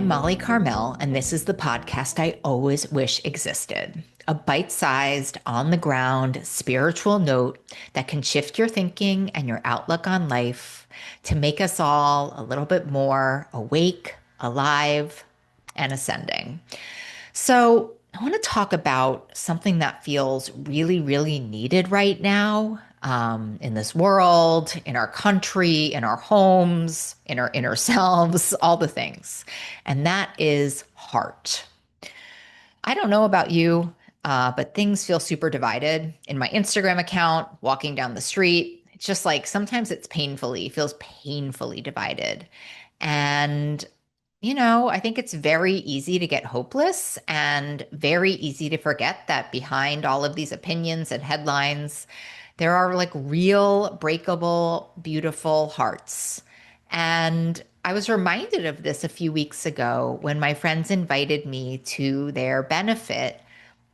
I'm Molly Carmel, and this is the podcast I always wish existed. A bite sized, on the ground, spiritual note that can shift your thinking and your outlook on life to make us all a little bit more awake, alive, and ascending. So, I want to talk about something that feels really, really needed right now in this world, in our country, in our homes, in our inner selves, all the things. And that is heart. I don't know about you, but things feel super divided in my Instagram account, walking down the street. It's just like sometimes feels painfully divided. And I think it's very easy to get hopeless and very easy to forget that behind all of these opinions and headlines, there are like real, breakable, beautiful hearts. And I was reminded of this a few weeks ago when my friends invited me to their benefit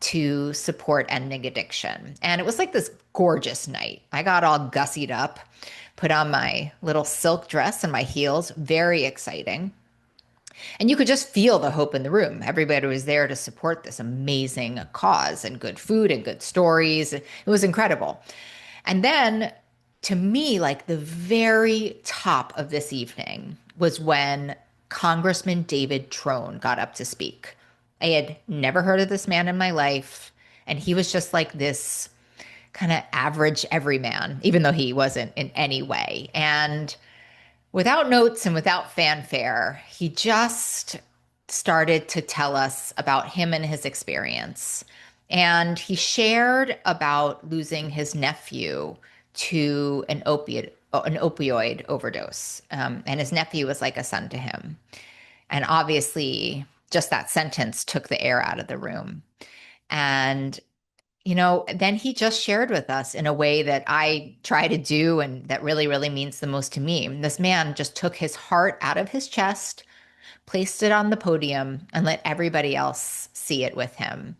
to support ending addiction. And it was like this gorgeous night. I got all gussied up, put on my little silk dress and my heels, very exciting. And you could just feel the hope in the room. Everybody was there to support this amazing cause and good food and good stories. It was incredible. And then to me, like the very top of this evening was when Congressman David Trone got up to speak. I had never heard of this man in my life. And he was just like this kind of average everyman, even though he wasn't in any way. And without notes and without fanfare, he just started to tell us about him and his experience. And he shared about losing his nephew to an opioid overdose. And his nephew was like a son to him. And obviously, just that sentence took the air out of the room. And then he just shared with us in a way that I try to do and that really, really means the most to me. This man just took his heart out of his chest, placed it on the podium, and let everybody else see it with him.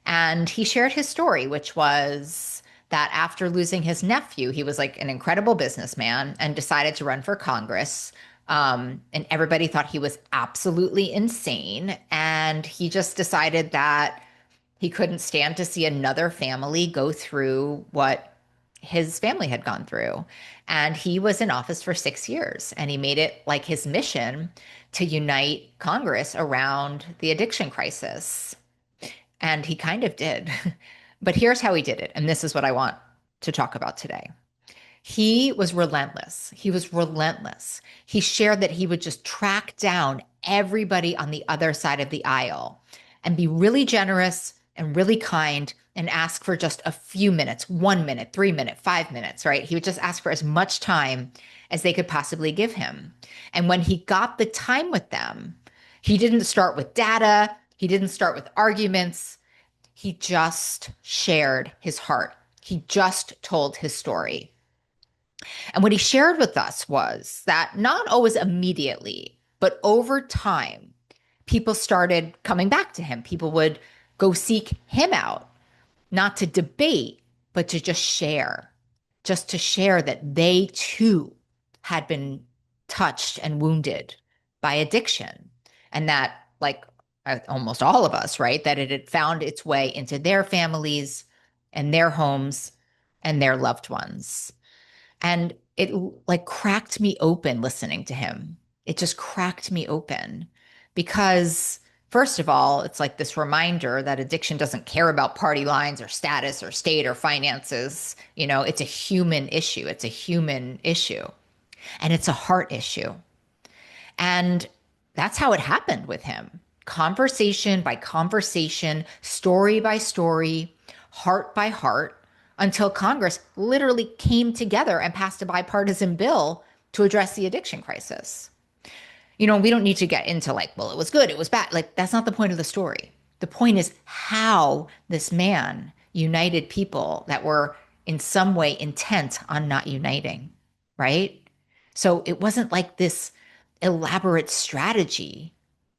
And he shared his story, which was that after losing his nephew, he was like an incredible businessman and decided to run for Congress. And everybody thought he was absolutely insane. And he just decided that he couldn't stand to see another family go through what his family had gone through. And he was in office for 6 years, and he made it like his mission to unite Congress around the addiction crisis. And he kind of did. But here's how he did it. And this is what I want to talk about today. He was relentless. He was relentless. He shared that he would just track down everybody on the other side of the aisle and be really generous and really kind and ask for just a few minutes, 1 minute, 3 minutes, 5 minutes, right? He would just ask for as much time as they could possibly give him. And when he got the time with them, he didn't start with data, he didn't start with arguments. He just shared his heart. He just told his story. And what he shared with us was that not always immediately, but over time, people started coming back to him. People would go seek him out, not to debate, but to just to share that they too had been touched and wounded by addiction. And that, like almost all of us, right, that it had found its way into their families and their homes and their loved ones. And it like cracked me open listening to him. It just cracked me open because, first of all, it's like this reminder that addiction doesn't care about party lines or status or state or finances. It's a human issue. It's a human issue, and it's a heart issue. And that's how it happened with him. Conversation by conversation, story by story, heart by heart, until Congress literally came together and passed a bipartisan bill to address the addiction crisis. We don't need to get into like, well, it was good, it was bad. Like, that's not the point of the story. The point is how this man united people that were in some way intent on not uniting, right? So it wasn't like this elaborate strategy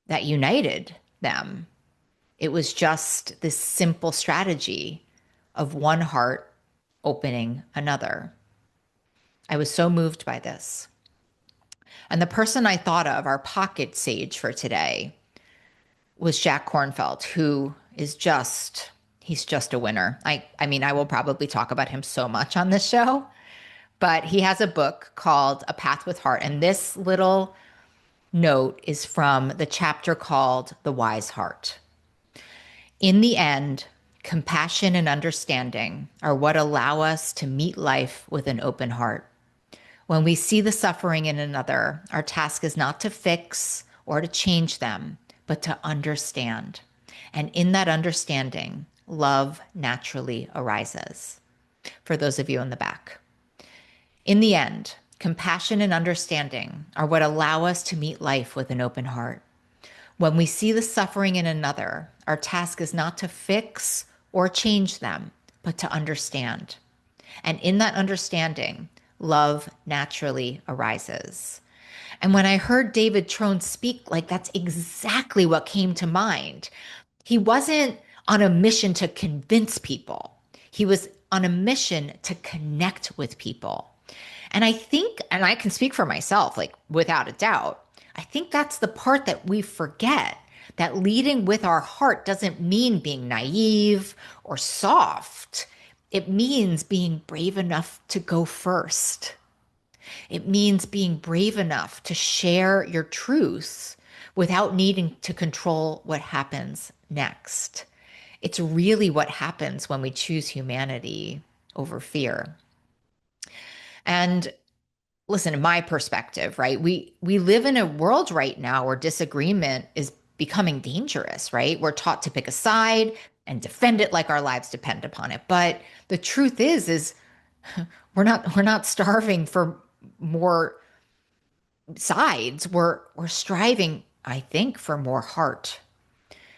that united them. It was just this simple strategy of one heart opening another. I was so moved by this. And the person I thought of, our pocket sage for today, was Jack Kornfeld, who is just, he's just a winner. I mean, I will probably talk about him so much on this show, but he has a book called A Path with Heart. And this little note is from the chapter called The Wise Heart. In the end, compassion and understanding are what allow us to meet life with an open heart. When we see the suffering in another, our task is not to fix or to change them, but to understand. And in that understanding, love naturally arises. For those of you in the back. In the end, compassion and understanding are what allow us to meet life with an open heart. When we see the suffering in another, our task is not to fix or change them, but to understand. And in that understanding, love naturally arises. And when I heard David Trone speak, like that's exactly what came to mind. He wasn't on a mission to convince people. He was on a mission to connect with people. And I think, and I can speak for myself, like without a doubt, I think that's the part that we forget, that leading with our heart doesn't mean being naive or soft. It means being brave enough to go first. It means being brave enough to share your truth without needing to control what happens next. It's really what happens when we choose humanity over fear. And listen, in my perspective, right? We live in a world right now where disagreement is becoming dangerous, right? We're taught to pick a side and defend it like our lives depend upon it. But the truth is we're not starving for more sides. We're striving, I think, for more heart.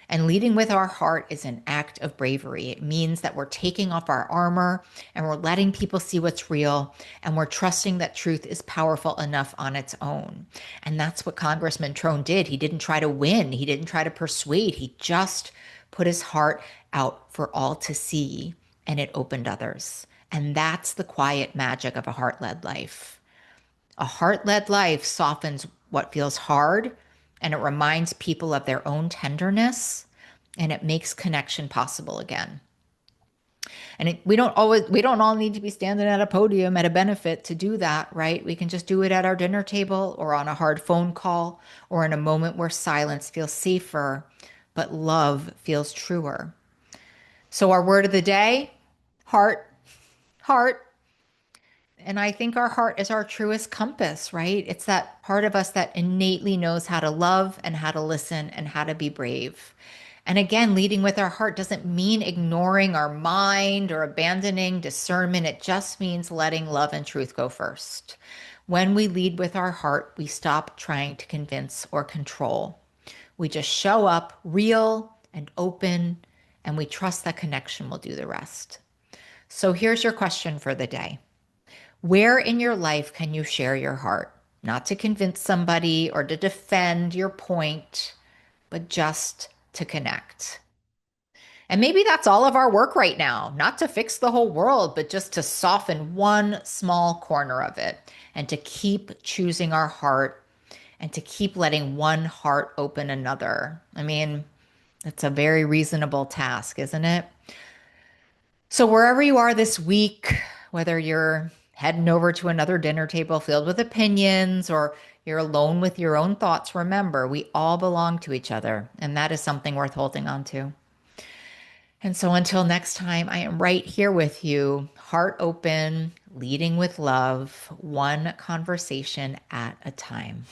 And leading with our heart is an act of bravery. It means that we're taking off our armor and we're letting people see what's real, and we're trusting that truth is powerful enough on its own. And that's what Congressman Trone did. He didn't try to win. He didn't try to persuade. He just put his heart out for all to see, and it opened others. And that's the quiet magic of a heart-led life. A heart-led life softens what feels hard, and it reminds people of their own tenderness, and it makes connection possible again. And we don't all need to be standing at a podium at a benefit to do that, right? We can just do it at our dinner table or on a hard phone call or in a moment where silence feels safer, but love feels truer. So our word of the day, heart, heart. And I think our heart is our truest compass, right? It's that part of us that innately knows how to love and how to listen and how to be brave. And again, leading with our heart doesn't mean ignoring our mind or abandoning discernment. It just means letting love and truth go first. When we lead with our heart, we stop trying to convince or control. We just show up real and open, and we trust that connection will do the rest. So here's your question for the day. Where in your life can you share your heart? Not to convince somebody or to defend your point, but just to connect. And maybe that's all of our work right now, not to fix the whole world, but just to soften one small corner of it and to keep choosing our heart and to keep letting one heart open another. I mean, it's a very reasonable task, isn't it? So wherever you are this week, whether you're heading over to another dinner table filled with opinions or you're alone with your own thoughts, remember, we all belong to each other, and that is something worth holding on to. And so until next time, I am right here with you, heart open, leading with love, one conversation at a time.